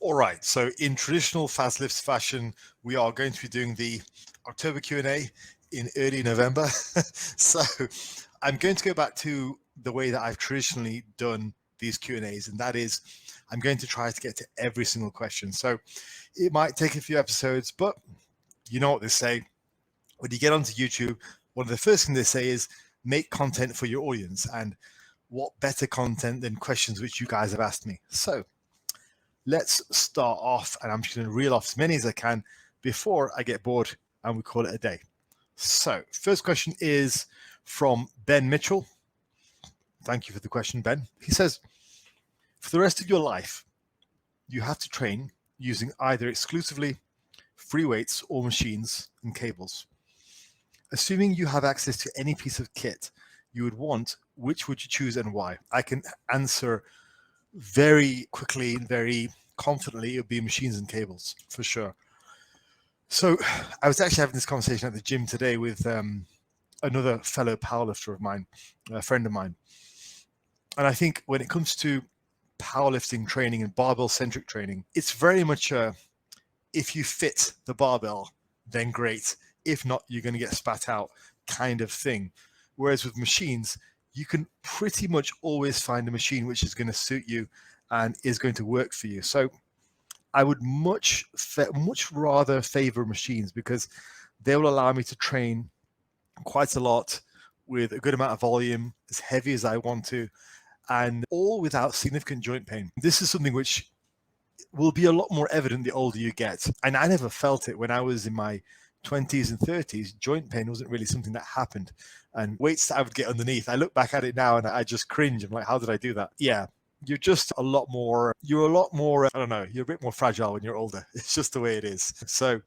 All right, so in traditional Fazlifts fashion, we are going to be doing the October Q&A in early November. So I'm going to go back to the way that I've traditionally done these Q&As, and that is I'm going to try to get to every single question. So it might take a few episodes, but you know what they say. When you get onto YouTube, one of the first things they say is make content for your audience. And what better content than questions which you guys have asked me? So let's start off, and I'm just going to reel off as many as I can before I get bored and we call it a day. So first question is from Ben Mitchell. Thank you for the question, Ben. He says, for the rest of your life, you have to train using either exclusively free weights or machines and cables. Assuming you have access to any piece of kit you would want, which would you choose and why? I can answer very quickly and very confidently. It would be machines and cables for sure. So I was actually having this conversation at the gym today with another fellow powerlifter of mine, a friend of mine. And I think when it comes to powerlifting training and barbell centric training, it's very much if you fit the barbell, then great. If not, you're going to get spat out kind of thing. Whereas with machines, you can pretty much always find a machine which is going to suit you and is going to work for you. So I would much rather favor machines because they will allow me to train quite a lot with a good amount of volume, as heavy as I want to, and all without significant joint pain. This is something which will be a lot more evident the older you get. And I never felt it when I was in my 20s and 30s. Joint pain wasn't really something that happened. And weights that I would get underneath, I look back at it now and I just cringe. I'm like, how did I do that? Yeah, you're just a lot more, I don't know, you're a bit more fragile when you're older. It's just the way it is. So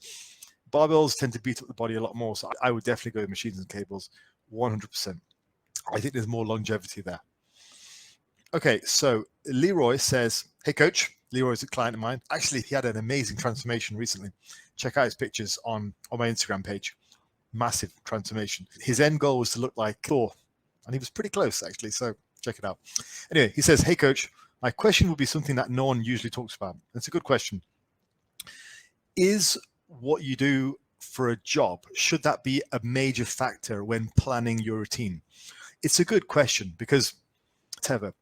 barbells tend to beat up the body a lot more. So I would definitely go with machines and cables, 100%. I think there's more longevity there. Okay, so Leroy says, hey coach, Leroy's a client of mine. Actually, he had an amazing transformation recently. Check out his pictures on my Instagram page. Massive transformation. His end goal was to look like Thor, and he was pretty close actually, so check it out. Anyway, he says, hey coach, my question would be something that no one usually talks about. It's a good question. Is what you do for a job, should that be a major factor when planning your routine? It's a good question because whatever.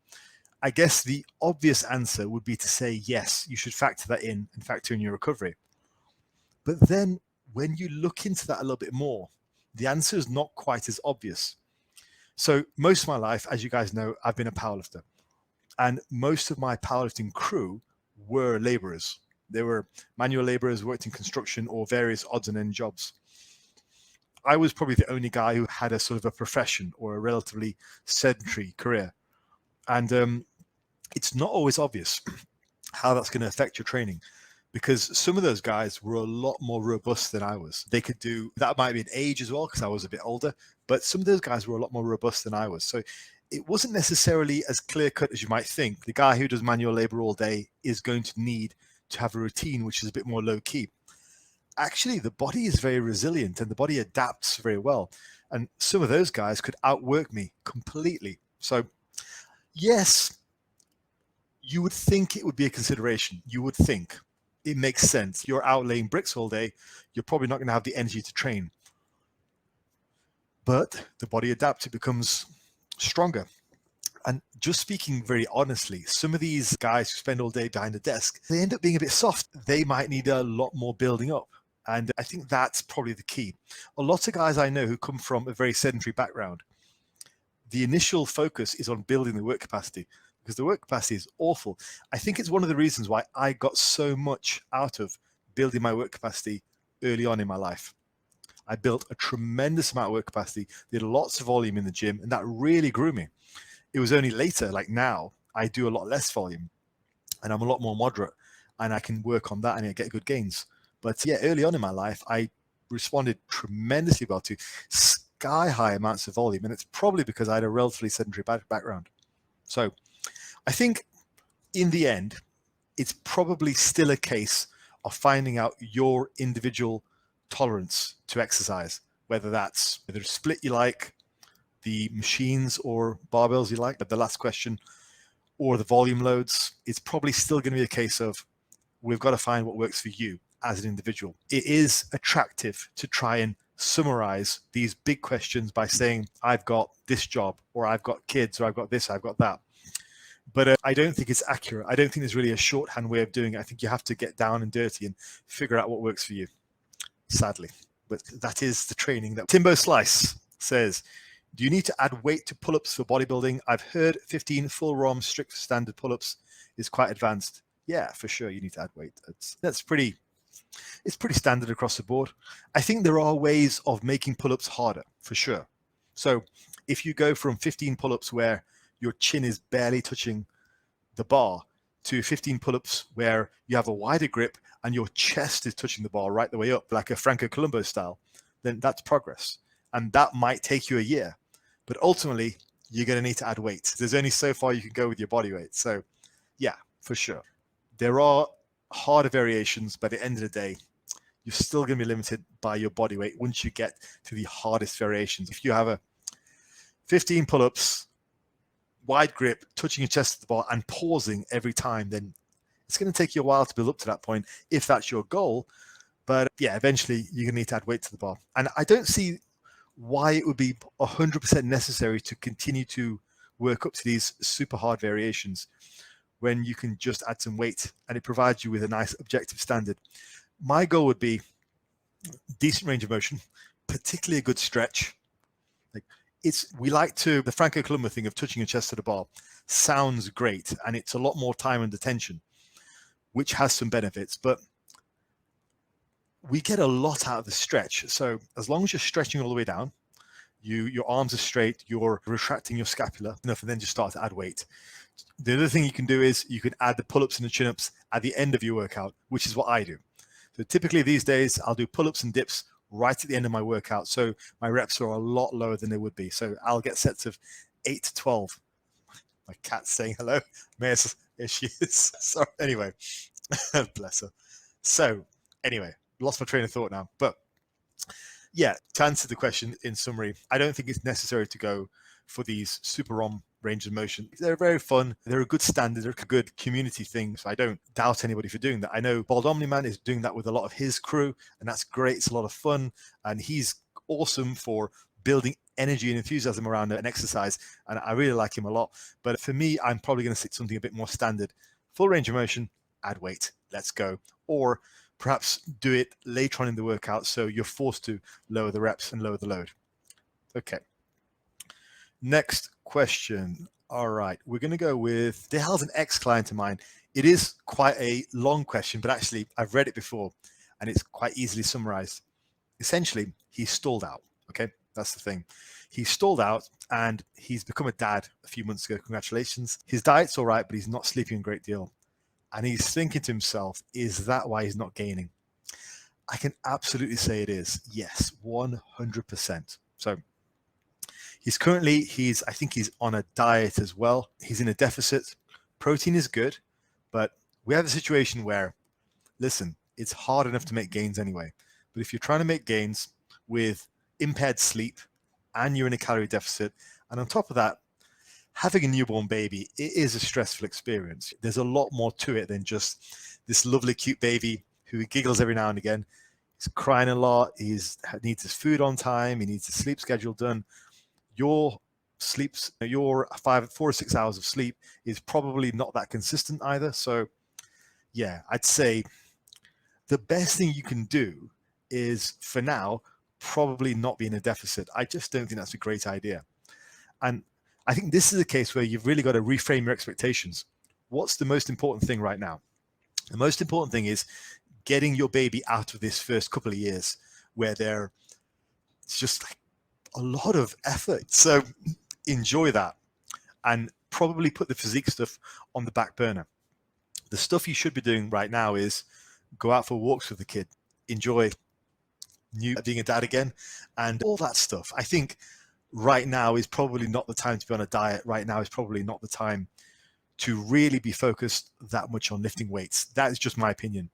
I guess the obvious answer would be to say, yes, you should factor that in and factor in your recovery. But then when you look into that a little bit more, the answer is not quite as obvious. So most of my life, as you guys know, I've been a powerlifter. And most of my powerlifting crew were laborers. They were manual laborers, worked in construction or various odds and end jobs. I was probably the only guy who had a sort of a profession or a relatively sedentary career. And it's not always obvious how that's going to affect your training because some of those guys were a lot more robust than I was. They could do, that might be an age as well because I was a bit older, but some of those guys were a lot more robust than I was. So it wasn't necessarily as clear cut as you might think. The guy who does manual labor all day is going to need to have a routine which is a bit more low key. Actually, the body is very resilient and the body adapts very well. And some of those guys could outwork me completely. So yes, you would think it would be a consideration. You would think it makes sense. You're out laying bricks all day. You're probably not going to have the energy to train. But the body adapts. It becomes stronger. And just speaking very honestly, some of these guys who spend all day behind a desk, they end up being a bit soft. They might need a lot more building up. And I think that's probably the key. A lot of guys I know who come from a very sedentary background, the initial focus is on building the work capacity because the work capacity is awful. I think it's one of the reasons why I got so much out of building my work capacity early on in my life. I built a tremendous amount of work capacity, did lots of volume in the gym, and that really grew me. It was only later, like now, I do a lot less volume and I'm a lot more moderate and I can work on that and I get good gains. But yeah, early on in my life, I responded tremendously well to sky high amounts of volume, and it's probably because I had a relatively sedentary background. So I think in the end, it's probably still a case of finding out your individual tolerance to exercise, whether that's a split you like, the machines or barbells you like, but the last question, or the volume loads. It's probably still going to be a case of we've got to find what works for you as an individual. It is attractive to try and summarize these big questions by saying, I've got this job, or I've got kids, or I've got this, I've got that. But I don't think it's accurate. I don't think there's really a shorthand way of doing it. I think you have to get down and dirty and figure out what works for you, sadly. But that is the training. That Timbo Slice says, do you need to add weight to pull-ups for bodybuilding? I've heard 15 full ROM strict standard pull-ups is quite advanced. Yeah, for sure you need to add weight. It's pretty standard across the board. I think there are ways of making pull-ups harder, for sure. So if you go from 15 pull-ups where your chin is barely touching the bar to 15 pull-ups where you have a wider grip and your chest is touching the bar right the way up, like a Franco Columbo style, then that's progress. And that might take you a year. But ultimately, you're going to need to add weight. There's only so far you can go with your body weight. So yeah, for sure. There are harder variations, but at the end of the day, you're still going to be limited by your body weight once you get to the hardest variations. If you have a 15 pull-ups, wide grip, touching your chest at the bar and pausing every time, then it's going to take you a while to build up to that point if that's your goal. But yeah, eventually you're going to need to add weight to the bar. And I don't see why it would be 100% necessary to continue to work up to these super hard variations when you can just add some weight and it provides you with a nice objective standard. My goal would be decent range of motion, particularly a good stretch. The Franco Columbo thing of touching your chest to the bar sounds great, and it's a lot more time under tension, which has some benefits, but we get a lot out of the stretch. So as long as you're stretching all the way down, your arms are straight, you're retracting your scapula enough, and then just start to add weight. The other thing you can do is you can add the pull-ups and the chin-ups at the end of your workout, which is what I do. So typically these days, I'll do pull-ups and dips right at the end of my workout. So my reps are a lot lower than they would be. So I'll get sets of 8 to 12. My cat's saying hello. There she is. So anyway, bless her. So anyway, lost my train of thought now. But yeah, to answer the question in summary, I don't think it's necessary to go for these super ROM range of motion. They're very fun. They're a good standard. They're a good community thing. So I don't doubt anybody for doing that. I know Bald Omni-Man is doing that with a lot of his crew, and that's great. It's a lot of fun. And he's awesome for building energy and enthusiasm around an exercise. And I really like him a lot. But for me, I'm probably going to stick something a bit more standard. Full range of motion, add weight. Let's go. Or perhaps do it later on in the workout so you're forced to lower the reps and lower the load. Okay. Next question. All right, we're going to go with, there has an ex-client of mine. It is quite a long question, but actually I've read it before and it's quite easily summarized. Essentially, he stalled out. Okay, that's the thing. He stalled out and he's become a dad a few months ago. Congratulations. His diet's all right, but he's not sleeping a great deal. And he's thinking to himself, is that why he's not gaining? I can absolutely say it is. Yes, 100%. So I think he's on a diet as well. He's in a deficit. Protein is good, but we have a situation where, listen, it's hard enough to make gains anyway. But if you're trying to make gains with impaired sleep and you're in a calorie deficit, and on top of that, having a newborn baby, it is a stressful experience. There's a lot more to it than just this lovely, cute baby who giggles every now and again. He's crying a lot. He needs his food on time. He needs his sleep schedule done. Your 4 or 6 hours of sleep is probably not that consistent either. So yeah, I'd say the best thing you can do is, for now, probably not be in a deficit. I just don't think that's a great idea. And I think this is a case where you've really got to reframe your expectations. What's the most important thing right now? The most important thing is getting your baby out of this first couple of years where it's just like a lot of effort. So enjoy that and probably put the physique stuff on the back burner. The stuff you should be doing right now is go out for walks with the kid, enjoy being a dad again, and all that stuff. I think right now is probably not the time to be on a diet. Right now is probably not the time to really be focused that much on lifting weights. That is just my opinion.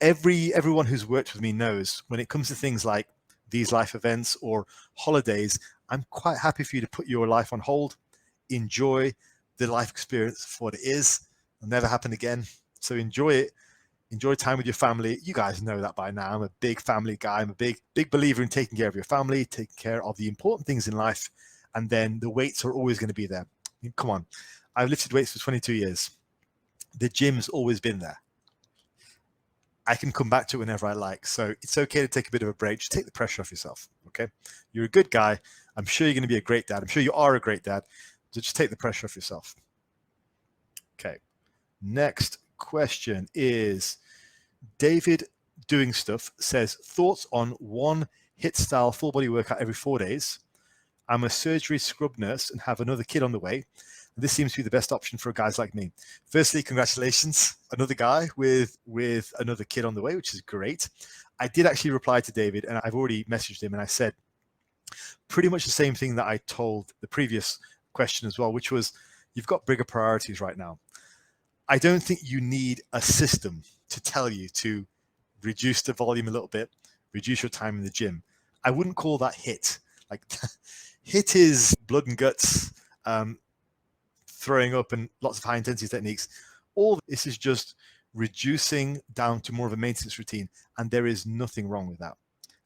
Everyone who's worked with me knows when it comes to things like these life events or holidays, I'm quite happy for you to put your life on hold, enjoy the life experience for what it is. It'll never happen again. So enjoy it, enjoy time with your family. You guys know that by now. I'm a big family guy. I'm a big believer in taking care of your family, taking care of the important things in life, and then the weights are always going to be there. I mean, come on, I've lifted weights for 22 years. The gym's always been there. I can come back to it whenever I like. So it's okay to take a bit of a break. Just take the pressure off yourself, okay? You're a good guy. I'm sure you're going to be a great dad. I'm sure you are a great dad. So just take the pressure off yourself. Okay. Next question is David Doing Stuff says, thoughts on one HIIT style full body workout every 4 days. I'm a surgery scrub nurse and have another kid on the way. This seems to be the best option for guys like me. Firstly, congratulations, another guy with another kid on the way, which is great. I did actually reply to David, and I've already messaged him, and I said pretty much the same thing that I told the previous question as well, which was you've got bigger priorities right now. I don't think you need a system to tell you to reduce the volume a little bit, reduce your time in the gym. I wouldn't call that HIIT. Like HIIT is blood and guts, throwing up and lots of high intensity techniques. All this is just reducing down to more of a maintenance routine. And there is nothing wrong with that.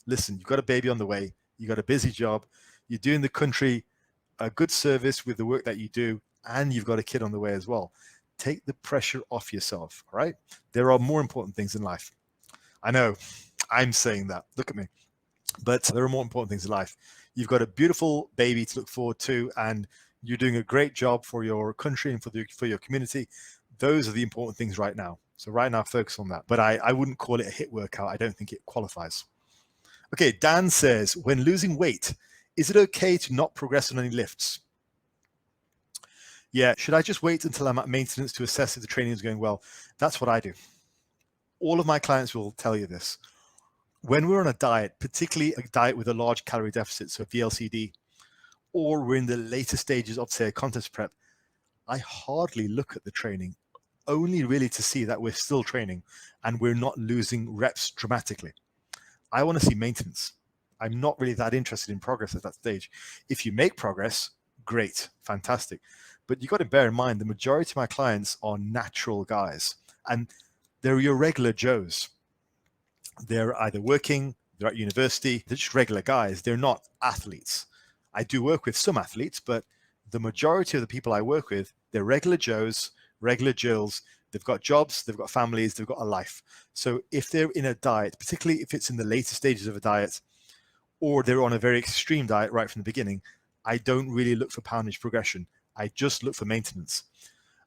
Listen, you've got a baby on the way. You've got a busy job. You're doing the country a good service with the work that you do. And you've got a kid on the way as well. Take the pressure off yourself, all right? There are more important things in life. I know I'm saying that. Look at me. But there are more important things in life. You've got a beautiful baby to look forward to, and you're doing a great job for your country and for your community. Those are the important things right now. So right now, focus on that. But I wouldn't call it a HIIT workout. I don't think it qualifies. Okay, Dan says, when losing weight, is it okay to not progress on any lifts? Yeah, should I just wait until I'm at maintenance to assess if the training is going well? That's what I do. All of my clients will tell you this. When we're on a diet, particularly a diet with a large calorie deficit, so VLCD, or we're in the later stages of, say, a contest prep, I hardly look at the training, only really to see that we're still training and we're not losing reps dramatically. I want to see maintenance. I'm not really that interested in progress at that stage. If you make progress, great, fantastic. But you've got to bear in mind, the majority of my clients are natural guys, and they're your regular Joes. They're either working, they're at university, they're just regular guys. They're not athletes. I do work with some athletes, but the majority of the people I work with, they're regular Joes, regular Jills. They've got jobs, they've got families, they've got a life. So if they're in a diet, particularly if it's in the later stages of a diet, or they're on a very extreme diet right from the beginning, I don't really look for poundage progression. I just look for maintenance.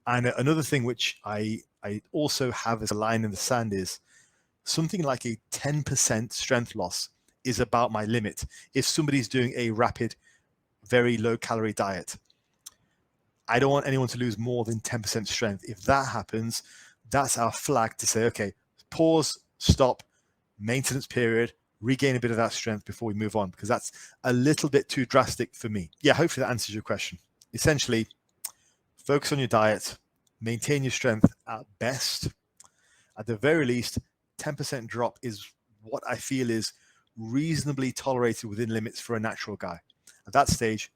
And another thing which I also have as a line in the sand is something like a 10% strength loss is about my limit. If somebody's doing a rapid, very low calorie diet, I don't want anyone to lose more than 10% strength. If that happens, that's our flag to say, okay, pause, stop, maintenance period, regain a bit of that strength before we move on, because that's a little bit too drastic for me. Yeah, hopefully that answers your question. Essentially, focus on your diet, maintain your strength at best. At the very least, 10% drop is what I feel is reasonably tolerated within limits for a natural guy. At that stage,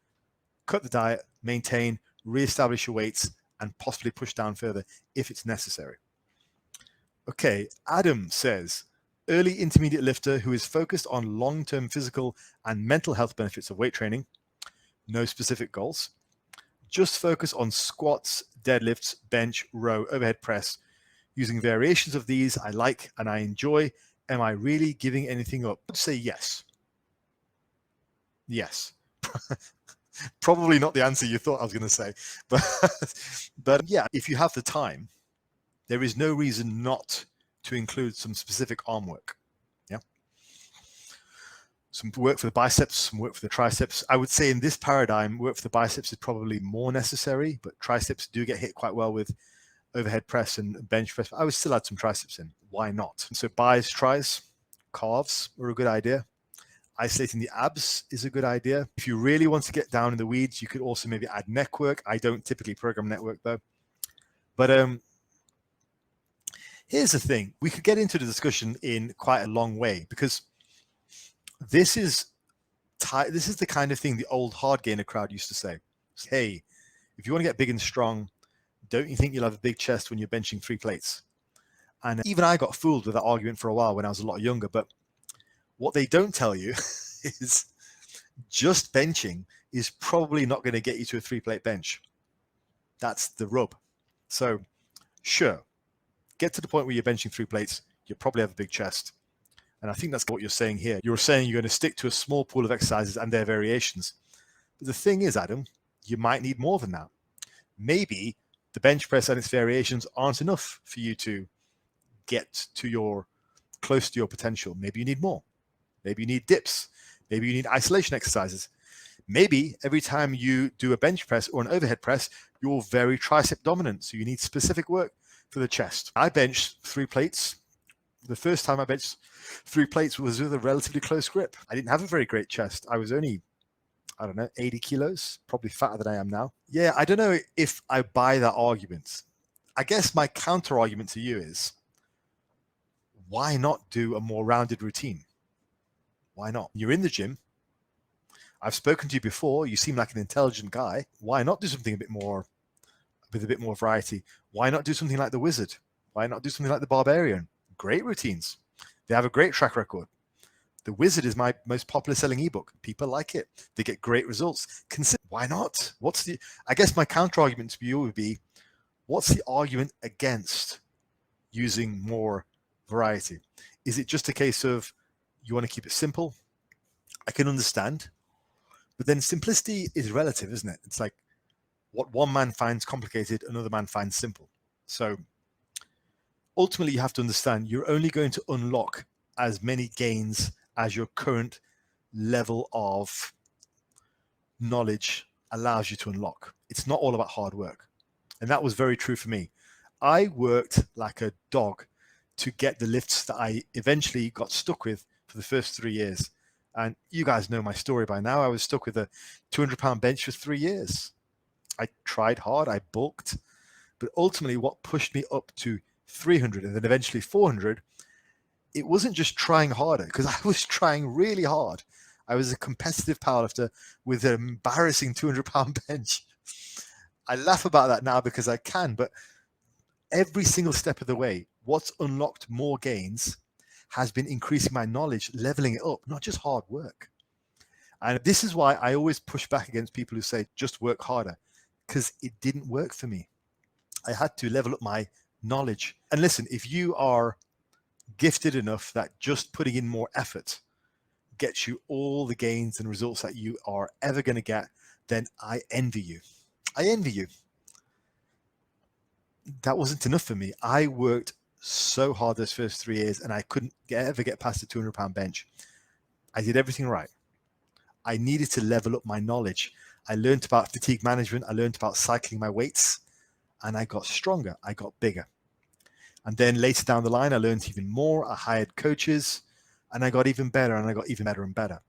cut the diet, maintain, reestablish your weights, and possibly push down further if it's necessary. Okay, Adam says, early intermediate lifter who is focused on long-term physical and mental health benefits of weight training, no specific goals, just focus on squats, deadlifts, bench, row, overhead press, using variations of these I like and I enjoy. Am I really giving anything up? I'd say yes. Yes. Probably not the answer you thought I was going to say, but yeah, if you have the time, there is no reason not to include some specific arm work. Yeah. Some work for the biceps, some work for the triceps. I would say in this paradigm, work for the biceps is probably more necessary, but triceps do get hit quite well with overhead press and bench press. I would still add some triceps in. Why not? So bis, tris, calves are a good idea. Isolating the abs is a good idea. If you really want to get down in the weeds, you could also maybe add neck work. I don't typically program neck work though. But here's the thing. We could get into the discussion in quite a long way, because this is the kind of thing the old hard gainer crowd used to say. Hey, if you want to get big and strong, don't you think you'll have a big chest when you're benching 3 plates? And even I got fooled with that argument for a while when I was a lot younger. But what they don't tell you is just benching is probably not going to get you to a 3-plate bench. That's the rub. So sure, get to the point where you're benching 3 plates, you probably have a big chest. And I think that's what you're saying here. You're saying you're going to stick to a small pool of exercises and their variations. But the thing is, Adam, you might need more than that. Maybe the bench press and its variations aren't enough for you to get to close to your potential. Maybe you need more. Maybe you need dips. Maybe you need isolation exercises. Maybe every time you do a bench press or an overhead press, you're very tricep dominant. So you need specific work for the chest. I benched 3 plates. The first time I benched 3 plates was with a relatively close grip. I didn't have a very great chest. I was only, 80 kilos, probably fatter than I am now. Yeah, I don't know if I buy that argument. I guess my counter argument to you is, why not do a more rounded routine? Why not? You're in the gym. I've spoken to you before. You seem like an intelligent guy. Why not do something with a bit more variety? Why not do something like the Wizard? Why not do something like the Barbarian? Great routines. They have a great track record. The Wizard is my most popular selling ebook. People like it. They get great results. Why not? I guess my counter argument to you would be, what's the argument against using more variety? Is it just a case of you want to keep it simple? I can understand. But then simplicity is relative, isn't it? It's like what one man finds complicated, another man finds simple. So ultimately, you have to understand you're only going to unlock as many gains as your current level of knowledge allows you to unlock. It's not all about hard work. And that was very true for me. I worked like a dog to get the lifts that I eventually got stuck with for the first 3 years. And you guys know my story by now. I was stuck with a 200-pound bench for 3 years. I tried hard, I bulked, but ultimately what pushed me up to 300 and then eventually 400, it wasn't just trying harder, because I was trying really hard. I was a competitive powerlifter with an embarrassing 200-pound bench. I laugh about that now because I can, but every single step of the way, what's unlocked more gains has been increasing my knowledge, leveling it up, not just hard work. And this is why I always push back against people who say, just work harder, because it didn't work for me. I had to level up my knowledge. And listen, if you are gifted enough that just putting in more effort gets you all the gains and results that you are ever going to get, then I envy you. I envy you. That wasn't enough for me. I worked so hard those first 3 years and I couldn't ever get past the 200-pound bench. I did everything right. I needed to level up my knowledge. I learned about fatigue management. I learned about cycling my weights, and I got stronger. I got bigger. And then later down the line, I learned even more. I hired coaches, and I got even better, and I got even better and better.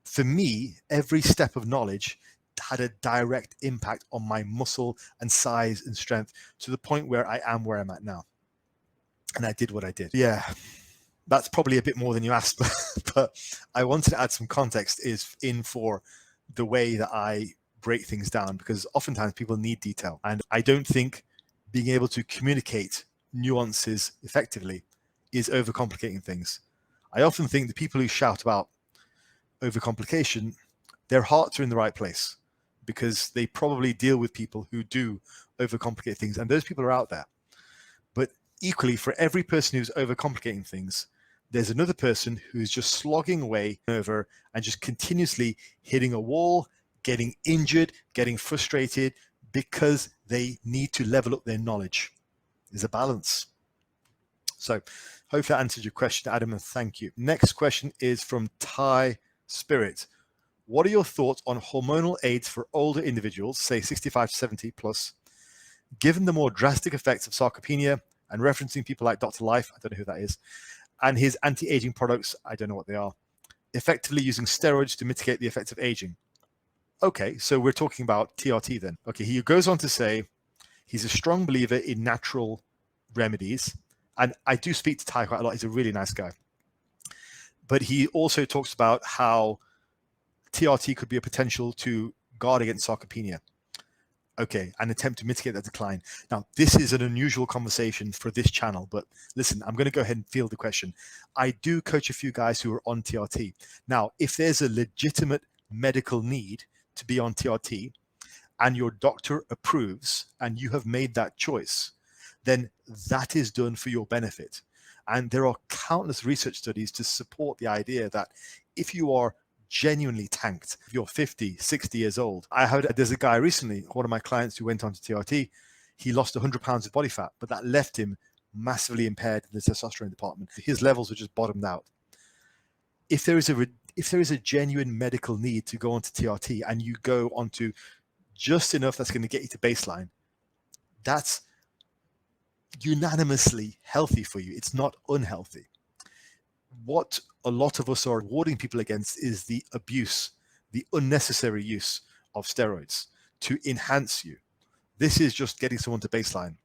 For me, every step of knowledge had a direct impact on my muscle and size and strength, to the point where I am where I'm at now. And I did what I did. Yeah, that's probably a bit more than you asked, but I wanted to add some context for the way that I break things down, because oftentimes people need detail. And I don't think being able to communicate nuances effectively is overcomplicating things. I often think the people who shout about overcomplication, their hearts are in the right place, because they probably deal with people who do overcomplicate things, and those people are out there. But equally, for every person who's overcomplicating things, there's another person who's just slogging away over and just continuously hitting a wall, getting injured, getting frustrated, because they need to level up their knowledge. There's a balance. So hopefully that answered your question, Adam, and thank you. Next question is from Thai Spirit. What are your thoughts on hormonal aids for older individuals, say 65 to 70 plus, given the more drastic effects of sarcopenia, and referencing people like Dr. Life, I don't know who that is, and his anti-aging products, I don't know what they are, effectively using steroids to mitigate the effects of aging? Okay, so we're talking about TRT then. Okay, he goes on to say he's a strong believer in natural remedies, and I do speak to Ty quite a lot. He's a really nice guy. But he also talks about how TRT could be a potential to guard against sarcopenia. Okay, and attempt to mitigate that decline. Now, this is an unusual conversation for this channel, but listen, I'm going to go ahead and field the question. I do coach a few guys who are on TRT. Now, if there's a legitimate medical need to be on TRT and your doctor approves and you have made that choice, then that is done for your benefit. And there are countless research studies to support the idea that if you are genuinely tanked, if you're 50, 60 years old. There's a guy recently, one of my clients who went on to TRT, he lost 100 pounds of body fat, but that left him massively impaired in the testosterone department. His levels were just bottomed out. If there is a genuine medical need to go onto TRT and you go onto just enough that's going to get you to baseline, that's unanimously healthy for you. It's not unhealthy. What a lot of us are warning people against is the abuse, the unnecessary use of steroids to enhance you. This is just getting someone to baseline.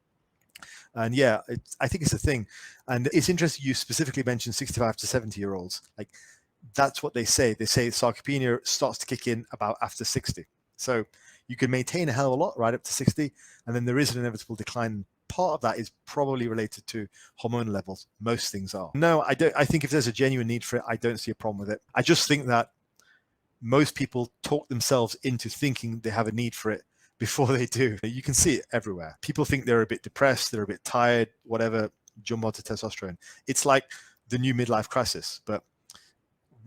And yeah, I think it's a thing. And it's interesting you specifically mentioned 65 to 70-year-olds. Like, that's what they say. They say sarcopenia starts to kick in about after 60. So you can maintain a hell of a lot right up to 60, and then there is an inevitable decline. Part of that is probably related to hormonal levels. Most things are. No, I don't. I think if there's a genuine need for it, I don't see a problem with it. I just think that most people talk themselves into thinking they have a need for it before they do. You can see it everywhere. People think they're a bit depressed, they're a bit tired, whatever, jump onto testosterone. It's like the new midlife crisis. But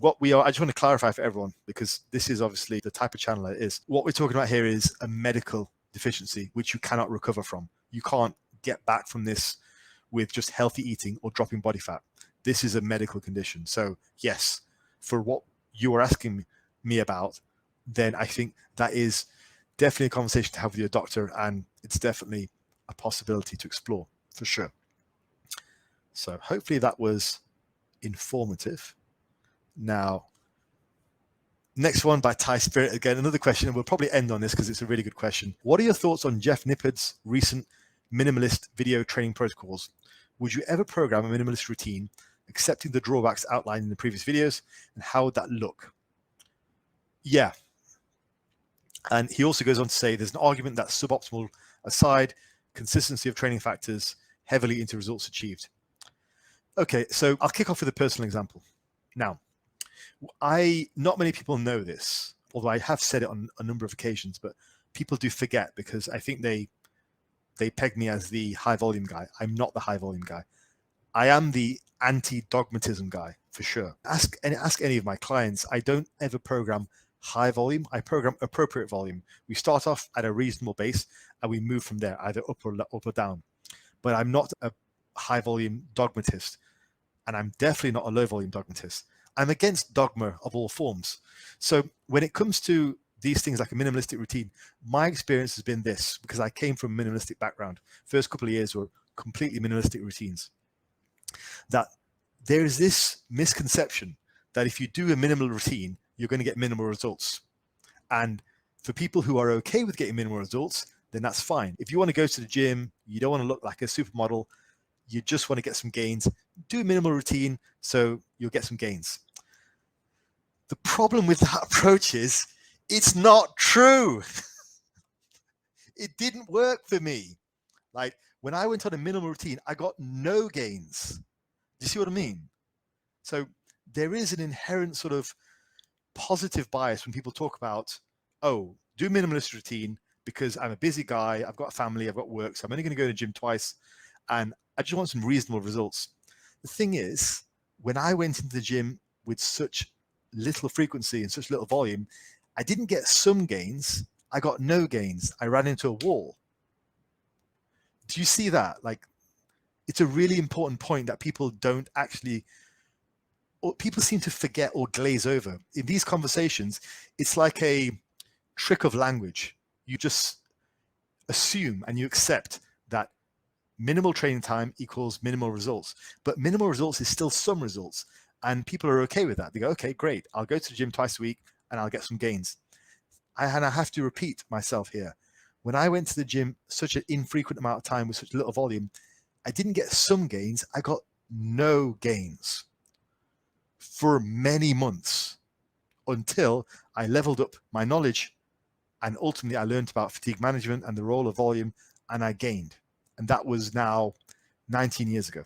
I just want to clarify for everyone, because this is obviously the type of channel it is. What we're talking about here is a medical deficiency, which you cannot recover from. You can't get back from this with just healthy eating or dropping body fat. This is a medical condition. So yes, for what you are asking me about, then I think that is definitely a conversation to have with your doctor, and it's definitely a possibility to explore for sure. So hopefully that was informative. Now, next one by Thai Spirit. Again, another question, and we'll probably end on this because it's a really good question. What are your thoughts on Jeff Nippard's recent minimalist video training protocols? Would you ever program a minimalist routine, accepting the drawbacks outlined in the previous videos, and how would that look? Yeah. And he also goes on to say there's an argument that suboptimal aside, consistency of training factors heavily into results achieved. Okay, so I'll kick off with a personal example. Now, not many people know this, although I have said it on a number of occasions, but people do forget because I think they peg me as the high volume guy. I'm not the high volume guy. I am the anti-dogmatism guy for sure. Ask any of my clients. I don't ever program high volume. I program appropriate volume. We start off at a reasonable base and we move from there, either up or down. But I'm not a high volume dogmatist, and I'm definitely not a low volume dogmatist. I'm against dogma of all forms. So when it comes to these things like a minimalistic routine, my experience has been this, because I came from a minimalistic background. First couple of years were completely minimalistic routines. That there is this misconception that if you do a minimal routine, you're going to get minimal results. And for people who are okay with getting minimal results, then that's fine. If you want to go to the gym, you don't want to look like a supermodel, you just want to get some gains, do a minimal routine so you'll get some gains. The problem with that approach is it's not true. It didn't work for me. Like when I went on a minimal routine, I got no gains. Do you see what I mean? So there is an inherent sort of positive bias when people talk about, oh, do minimalist routine because I'm a busy guy, I've got a family, I've got work, so I'm only going to go to the gym twice, and I just want some reasonable results. The thing is, when I went into the gym with such little frequency and such little volume, I didn't get some gains, I got no gains. I ran into a wall. Do you see that? Like, it's a really important point that people don't actually, or people seem to forget or glaze over. In these conversations, it's like a trick of language. You just assume and you accept that minimal training time equals minimal results, but minimal results is still some results, and people are okay with that. They go, okay, great, I'll go to the gym twice a week and I'll get some gains. And I have to repeat myself here. When I went to the gym such an infrequent amount of time with such little volume, I didn't get some gains, I got no gains for many months until I leveled up my knowledge. And ultimately, I learned about fatigue management and the role of volume, and I gained. And that was now 19 years ago.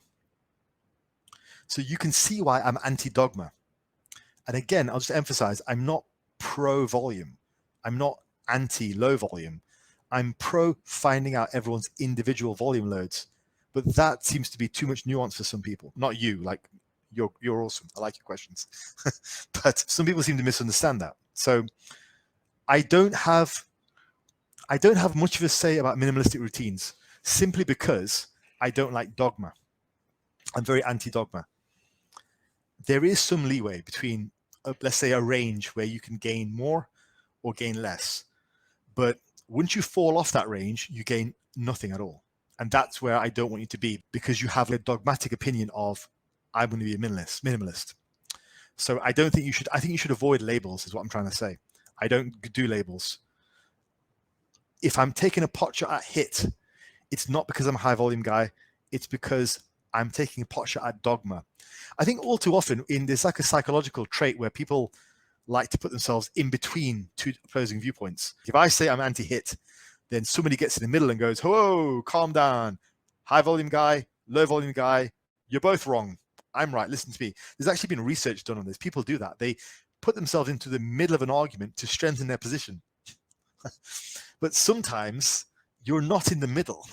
So you can see why I'm anti-dogma. And again, I'll just emphasize, I'm not pro-volume. I'm not anti-low volume. I'm pro finding out everyone's individual volume loads. But that seems to be too much nuance for some people. Not you, like you're awesome. I like your questions. But some people seem to misunderstand that. So I don't have much of a say about minimalistic routines simply because I don't like dogma. I'm very anti-dogma. There is some leeway between, let's say, a range where you can gain more or gain less. But once you fall off that range, you gain nothing at all. And that's where I don't want you to be, because you have a dogmatic opinion of, I'm going to be a minimalist. So I don't think you should, I think you should avoid labels is what I'm trying to say. I don't do labels. If I'm taking a pot shot at HIIT, it's not because I'm a high volume guy. It's because I'm taking a pot shot at dogma. I think all too often there's like a psychological trait where people like to put themselves in between two opposing viewpoints. If I say I'm anti-HIIT, then somebody gets in the middle and goes, whoa, calm down. High volume guy, low volume guy, you're both wrong. I'm right, listen to me. There's actually been research done on this. People do that. They put themselves into the middle of an argument to strengthen their position. But sometimes you're not in the middle.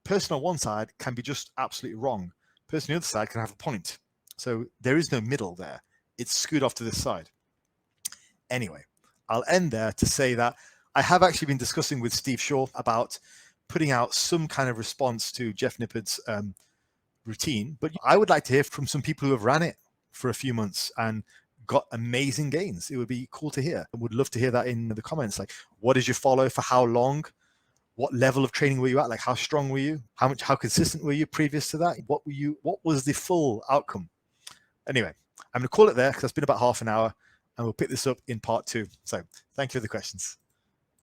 Person on one side can be just absolutely wrong. Person on the other side can have a point. So there is no middle there. It's skewed off to this side. Anyway, I'll end there to say that I have actually been discussing with Steve Shaw about putting out some kind of response to Jeff Nippard's routine, but I would like to hear from some people who have ran it for a few months and got amazing gains. It would be cool to hear. I would love to hear that in the comments. Like, what did you follow, for how long? What level of training were you at? Like, how strong were you? How consistent were you previous to that? What was the full outcome? Anyway, I'm going to call it there because it's been about half an hour, and we'll pick this up in part 2. So thank you for the questions.